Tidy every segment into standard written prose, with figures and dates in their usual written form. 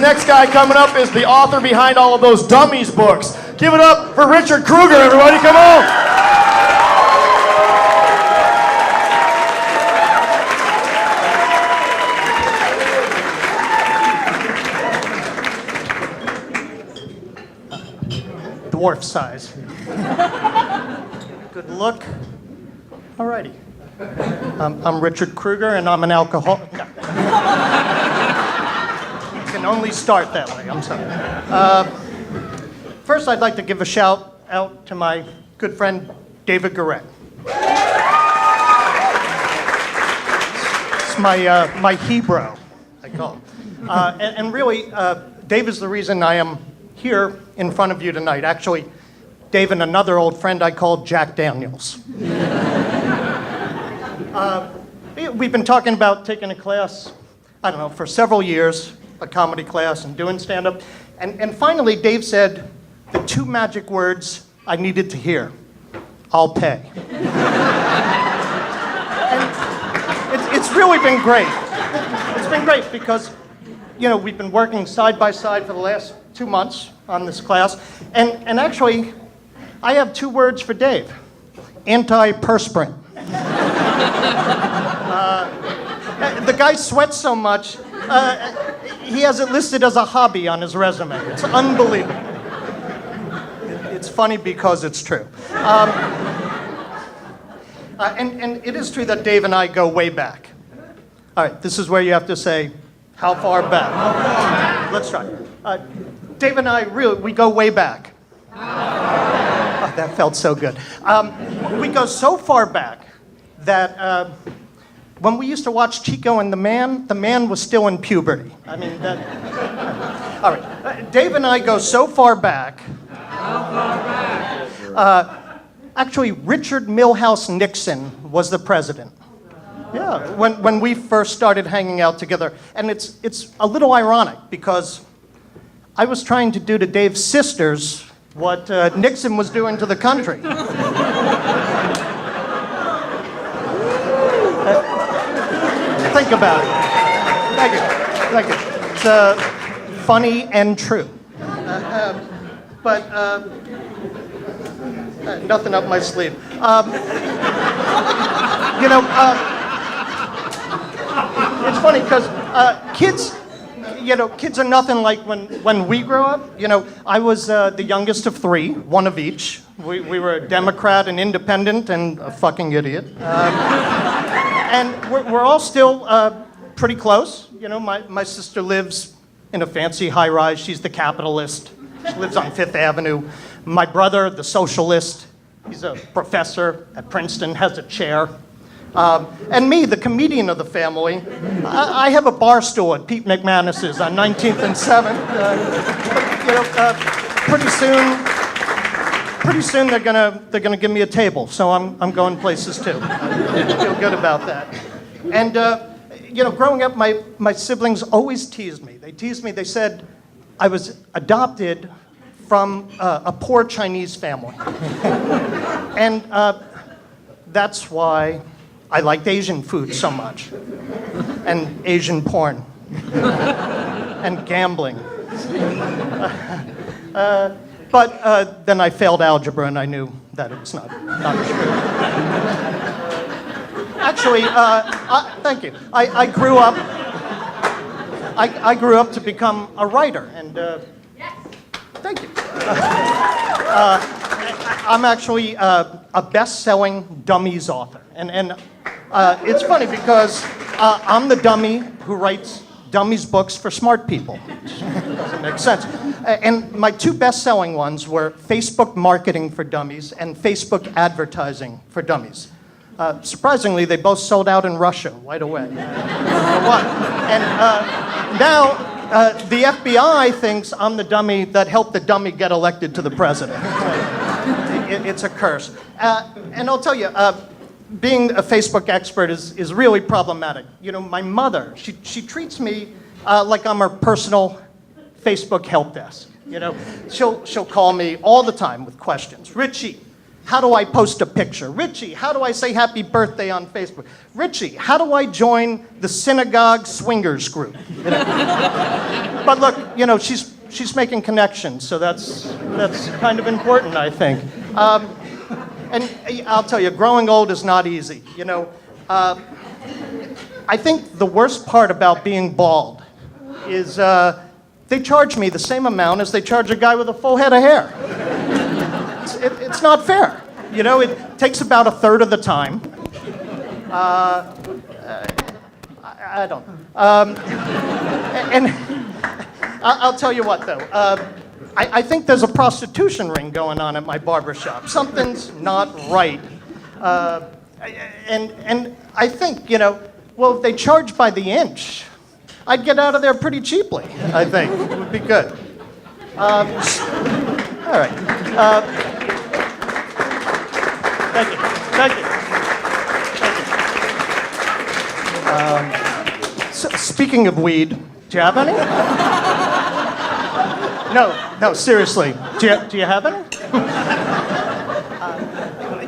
next guy coming up is the author behind all of those Dummies books. Give it up for Richard Kruger, everybody, come on! Dwarf size. Good look. Alrighty. I'm Richard Kruger, and I'm an alcoholic. No. You can only start that way. I'm sorry. First, I'd like to give a shout out to my good friend David Garrett. It's my Hebrew, I call him. And really, Dave is the reason I am here in front of you tonight. Actually, Dave and another old friend I called Jack Daniels. We've been talking about taking a class, I don't know, for several years, a comedy class and doing stand-up. And finally, Dave said the two magic words I needed to hear: I'll pay. And it's really been great. It's been great because, you know, we've been working side by side for the last 2 months on this class. And actually, I have 2 words for Dave: antiperspirant. The guy sweats so much, he has it listed as a hobby on his resume. It's unbelievable. It's funny because it's true. And it is true that Dave and I go way back. All right, this is where you have to say, how far back? Let's try. Dave and I, we go way back. Oh, that felt so good. We go so far back that when we used to watch Chico and the man was still in puberty. I mean, all right. Dave and I go so far back. How far back? Actually, Richard Milhouse Nixon was the president. Yeah, when we first started hanging out together. And it's a little ironic because I was trying to do to Dave's sisters what Nixon was doing to the country. Think about it. Thank you. It's funny and true. But nothing up my sleeve. You know, it's funny because kids are nothing like when we grow up. You know, I was the youngest of 3, one of each. We were a Democrat, an independent, and a fucking idiot. And we're all still pretty close. You know, my sister lives in a fancy high-rise. She's the capitalist. She lives on 5th Avenue. My brother, the socialist, he's a professor at Princeton, has a chair. And me, the comedian of the family, I have a bar stool at Pete McManus's on 19th and 7th. You know, pretty soon they're gonna give me a table, so I'm going places too. I feel good about that. And you know, growing up, my siblings always teased me. They teased me. They said I was adopted from a poor Chinese family, and that's why I liked Asian food so much, and Asian porn, and gambling. But then I failed algebra, and I knew that it was not true. Actually, thank you. I grew up. I grew up to become a writer, and thank you. I'm actually a best-selling Dummies author, and it's funny because I'm the dummy who writes Dummies books for smart people. Doesn't make sense. And my 2 best-selling ones were Facebook Marketing for Dummies and Facebook Advertising for Dummies. Surprisingly, they both sold out in Russia right away. And now the FBI thinks I'm the dummy that helped the dummy get elected to the president. It's a curse. And I'll tell you, being a Facebook expert is really problematic. You know, my mother, she treats me like I'm her personal Facebook help desk. You know, she'll call me all the time with questions. Richie, how do I post a picture? Richie, how do I say happy birthday on Facebook? Richie, how do I join the synagogue swingers group? You know? But look, you know, she's making connections, so that's kind of important, I think. And I'll tell you, growing old is not easy. You know, I think the worst part about being bald is they charge me the same amount as they charge a guy with a full head of hair. It's not fair. You know, it takes about a third of the time. I don't. And I'll tell you what, though. I think there's a prostitution ring going on at my barbershop. Something's not right. And I think, you know, well, if they charge by the inch, I'd get out of there pretty cheaply, I think. It would be good. All right. Thank you. Thank you. Thank you. So, speaking of weed, do you have any? No, seriously. Do you have any?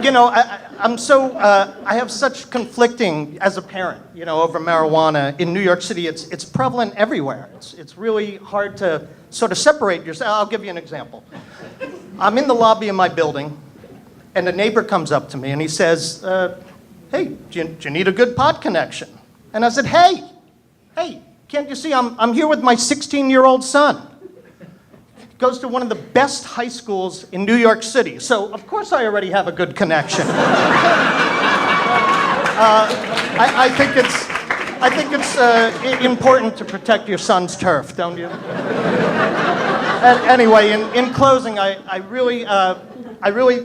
You know, I have such conflicting as a parent, you know, over marijuana. In New York City, it's prevalent everywhere. It's really hard to sort of separate yourself. I'll give you an example. I'm in the lobby of my building, and a neighbor comes up to me, and he says, hey, do you need a good pot connection? And I said, hey, can't you see I'm here with my 16-year-old son? Goes to one of the best high schools in New York City. So, of course, I already have a good connection. I think it's important to protect your son's turf, don't you? Anyway, in closing, I really,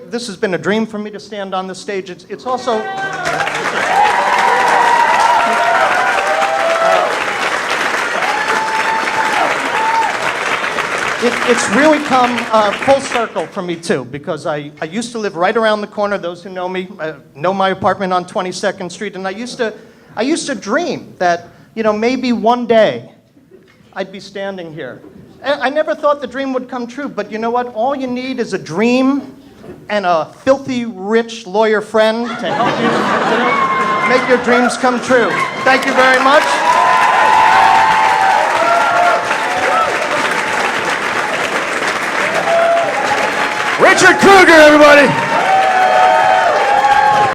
this has been a dream for me to stand on the stage. It's also... It's really come full circle for me, too, because I used to live right around the corner. Those who know me know my apartment on 22nd Street, and I used to dream that, you know, maybe one day I'd be standing here. I never thought the dream would come true, but you know what? All you need is a dream and a filthy rich lawyer friend to help you, make your dreams come true. Thank you very much. Richard Kruger, everybody.